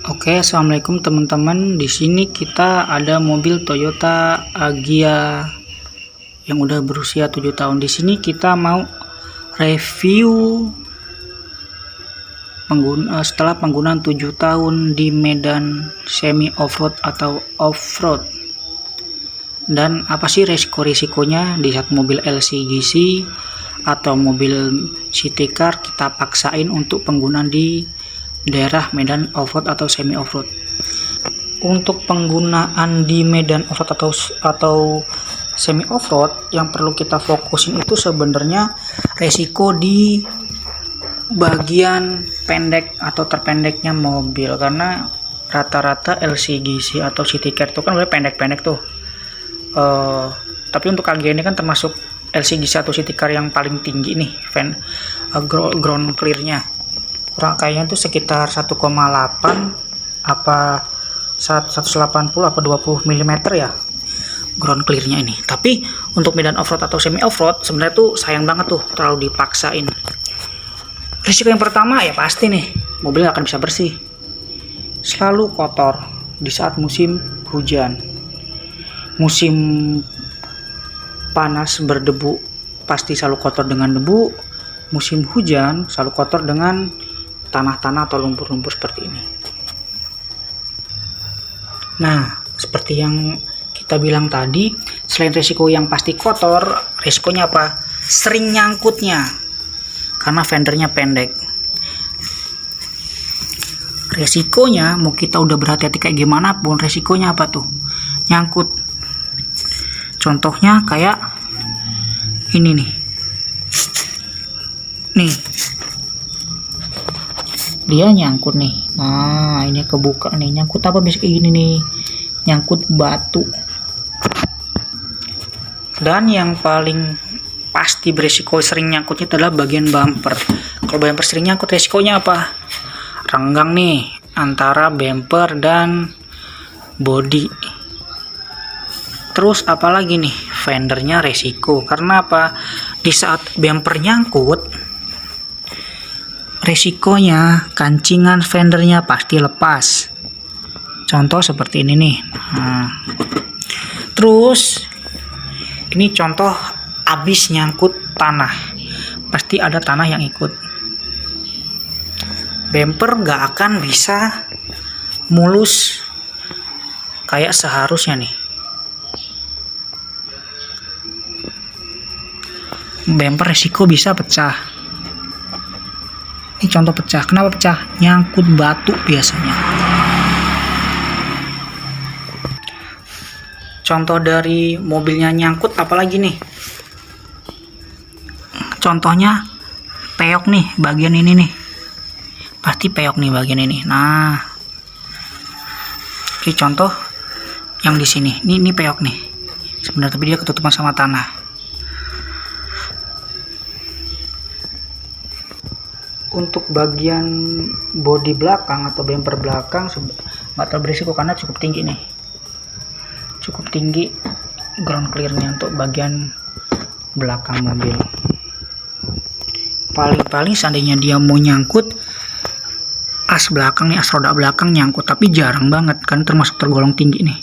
Oke, assalamualaikum teman-teman. Di sini kita ada mobil Toyota Agya yang udah berusia 7 tahun. Di sini kita mau review setelah penggunaan 7 tahun di medan semi off-road atau off-road. Dan apa sih resiko-risikonya di saat mobil LCGC atau mobil city car kita paksain untuk penggunaan di daerah medan off-road atau semi off-road. Untuk penggunaan di medan off-road atau semi off-road yang perlu kita fokusin itu sebenarnya resiko di bagian pendek atau terpendeknya mobil, karena rata-rata LCGC atau city car itu kan udah pendek-pendek tuh. Tapi untuk AG ini kan termasuk LCGC atau city car yang paling tinggi nih ground clear-nya. Kayaknya itu sekitar 1,8 apa 180 apa 20 mm ya ground clearnya ini. Tapi untuk medan off-road atau semi off-road sebenarnya tuh sayang banget tuh terlalu dipaksain. Risiko yang pertama ya pasti nih, mobil akan bisa bersih. Selalu kotor di saat musim hujan. Musim panas berdebu pasti selalu kotor dengan debu. Musim hujan selalu kotor dengan tanah-tanah atau lumpur-lumpur seperti ini. Nah, seperti yang kita bilang tadi, selain resiko yang pasti kotor, resikonya apa? Sering nyangkutnya, karena fendernya pendek. Resikonya, mau kita udah berhati-hati kayak gimana pun, resikonya apa tuh? Nyangkut. Contohnya kayak ini nih. Nih. Dia nyangkut nih. Nah, ini kebuka nih. Nyangkut apa biasa kayak gini nih? Nyangkut batu. Dan yang paling pasti beresiko sering nyangkutnya adalah bagian bumper. Kalau bumper sering nyangkut, resikonya apa? Renggang nih antara bumper dan body. Terus apalagi nih? Fendernya resiko. Karena apa? Di saat bumper nyangkut, resikonya kancingan fendernya pasti lepas. Contoh seperti ini nih. Nah, terus ini contoh abis nyangkut tanah, pasti ada tanah yang ikut. Bumper nggak akan bisa mulus kayak seharusnya nih. Bumper resiko bisa pecah. Ini contoh pecah. Kenapa pecah? Nyangkut batu biasanya. Contoh dari mobilnya nyangkut apalagi nih? Contohnya peyok nih, bagian ini nih. Pasti peyok nih bagian ini. Nah, ini contoh yang di sini. Ini peyok nih. Sebenarnya tapi dia ketutupan sama tanah. Untuk bagian bodi belakang atau bumper belakang nggak terlalu berisiko karena cukup tinggi nih, cukup tinggi ground clearnya untuk bagian belakang mobil. Paling seandainya dia mau nyangkut as belakang nih, as roda belakang nyangkut, tapi jarang banget kan, termasuk tergolong tinggi nih.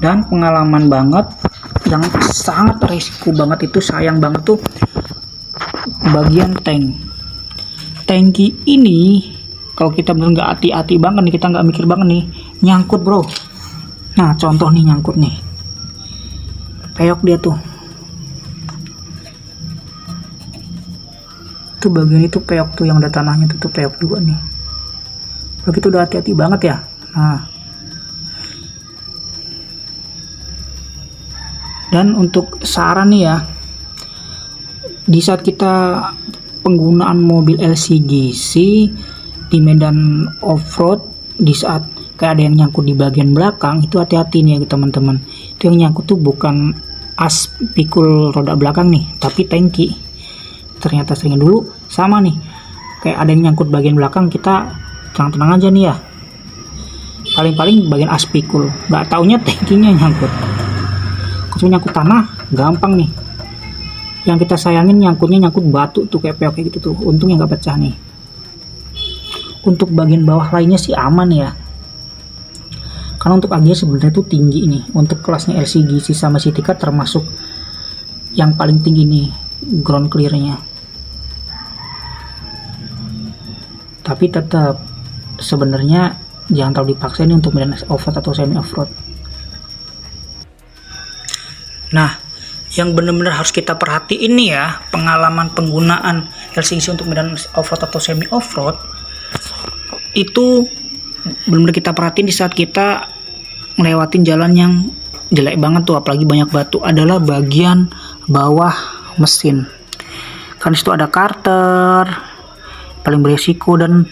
Dan pengalaman banget yang sangat risiko banget itu, sayang banget tuh bagian tangki ini. Kalau kita bener nggak hati-hati banget nih, kita nggak mikir banget nih, nyangkut bro. Nah contoh nih nyangkut nih, peyok dia tuh bagian itu peyok tuh yang ada tanahnya tuh peyok juga nih. Begitu udah hati-hati banget ya. Nah, dan untuk saran nih ya, di saat kita penggunaan mobil LCGC di medan off-road, di saat kayak ada yang nyangkut di bagian belakang, itu hati-hati nih ya teman-teman. Itu yang nyangkut tuh bukan as pikul roda belakang nih, tapi tangki. Ternyata sering dulu sama nih, kayak ada yang nyangkut bagian belakang, kita tenang-tenang aja nih ya. Paling-paling bagian as pikul, nggak taunya tangkinya nyangkut. Kalau nyangkut tanah gampang nih, Yang kita sayangin nyangkutnya nyangkut batu tuh kayak peok gitu tuh, untungnya nggak pecah nih. Untuk bagian bawah lainnya sih aman ya, karena untuk Agia sebenarnya tuh tinggi nih. Untuk kelasnya LCGC sama Citycard termasuk yang paling tinggi nih ground clearnya. Tapi tetap sebenarnya jangan terlalu dipaksa nih untuk medan off-road atau semi off-road. Nah, yang benar-benar harus kita perhatiin nih ya, pengalaman penggunaan LCGC untuk medan off-road atau semi off-road itu benar-benar kita perhatiin di saat kita ngelewatin jalan yang jelek banget tuh, apalagi banyak batu, adalah bagian bawah mesin. Kan situ ada karter paling beresiko, dan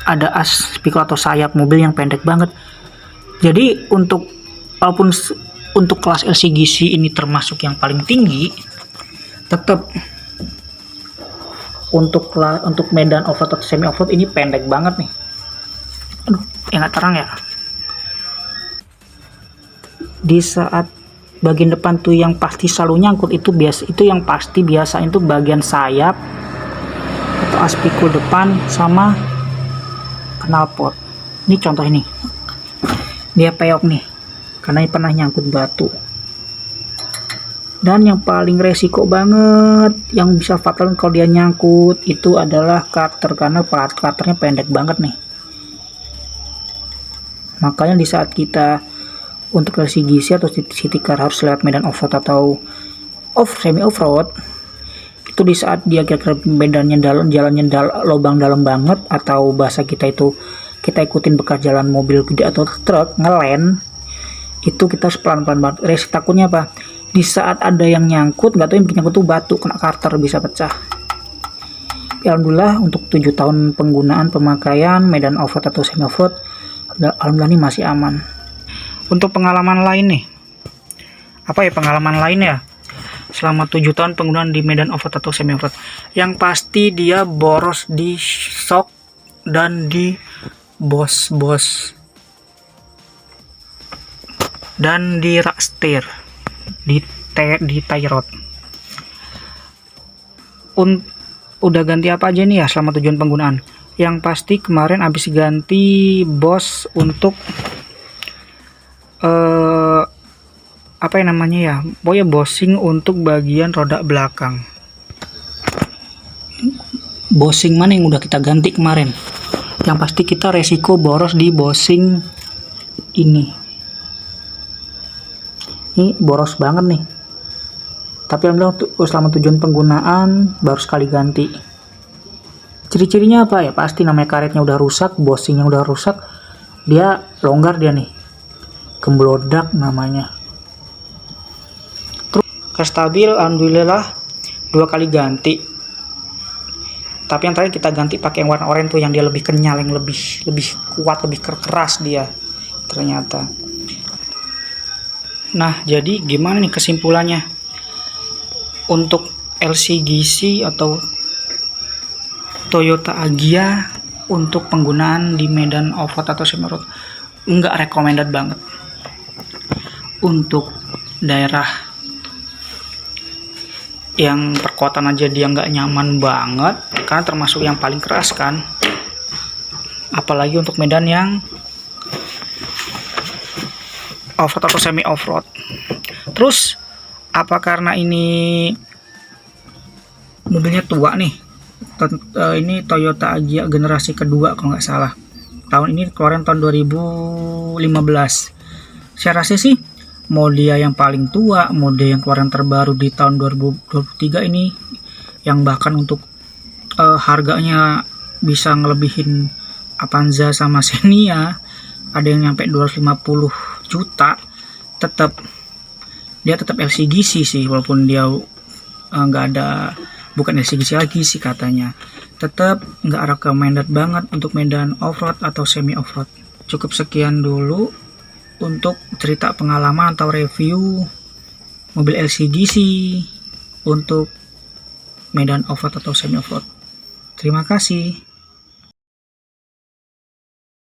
ada as spikul atau sayap mobil yang pendek banget. Jadi walaupun untuk kelas LCGC ini termasuk yang paling tinggi, tetap untuk medan off-road atau semi off-road ini pendek banget nih. Aduh, nggak terang ya. Di saat bagian depan tuh yang pasti selalu nyangkut itu yang pasti biasanya itu bagian sayap atau aspikul depan sama knalpot. Ini contoh ini, dia peok nih karena pernah nyangkut batu. Dan yang paling resiko banget, yang bisa fatal kalau dia nyangkut, itu adalah cutter, karena cutternya pendek banget nih. Makanya di saat kita untuk LCGC atau Citycard harus lewat medan off-road atau semi off-road, itu di saat dia kira-kira medannya jalannya lubang dalam banget, atau bahasa kita itu kita ikutin bekas jalan mobil gede atau truk ngelend, itu kita harus pelan-pelan banget. Resiko takutnya apa? Di saat ada yang nyangkut, nggak tahu yang bikin nyangkut tuh batu, kena karter, bisa pecah. Alhamdulillah untuk 7 tahun penggunaan pemakaian medan off-road atau semi off-road, alhamdulillah ini masih aman. Untuk pengalaman lain nih, apa ya pengalaman lain ya selama 7 tahun penggunaan di medan off-road atau semi off-road? Yang pasti dia boros di shock dan di bos dan di rak steer, di tie rod. Udah ganti apa aja nih ya selama tujuan penggunaan? Yang pasti kemarin habis ganti bos untuk apa yang namanya ya, pokoknya bosing untuk bagian roda belakang. Bosing mana yang udah kita ganti kemarin? Yang pasti kita resiko boros di bosing ini boros banget nih. Tapi alhamdulillah selama tujuan penggunaan baru sekali ganti. Ciri-cirinya apa ya? Pasti namanya karetnya udah rusak, bosingnya udah rusak, dia longgar dia nih, gemblodak namanya. Terus stabil alhamdulillah 2 kali ganti. Tapi yang terakhir kita ganti pakai yang warna oranye tuh, yang dia lebih kenyal, yang lebih kuat, lebih keras dia ternyata. Nah, jadi gimana nih kesimpulannya? Untuk LCGC atau Toyota Agya untuk penggunaan di medan off-road atau semi off-road nggak recommended banget. Untuk daerah yang perkotaan aja dia nggak nyaman banget, karena termasuk yang paling keras kan. Apalagi untuk medan yang off-road atau semi off-road. Terus apa karena ini mobilnya tua nih? Ini Toyota Agya generasi kedua kalau nggak salah. Tahun ini keluaran tahun 2015. Saya rasa sih mode yang paling tua, mode yang keluaran terbaru di tahun 2023 ini, yang bahkan untuk harganya bisa ngelebihin Avanza sama Xenia, ada yang nyampe 250 juta, dia tetap LCGC sih, walaupun dia bukan LCGC lagi sih katanya. Tetap nggak recommended banget untuk medan off-road atau semi off-road. Cukup sekian dulu untuk cerita pengalaman atau review mobil LCGC untuk medan off-road atau semi off-road. Terima kasih.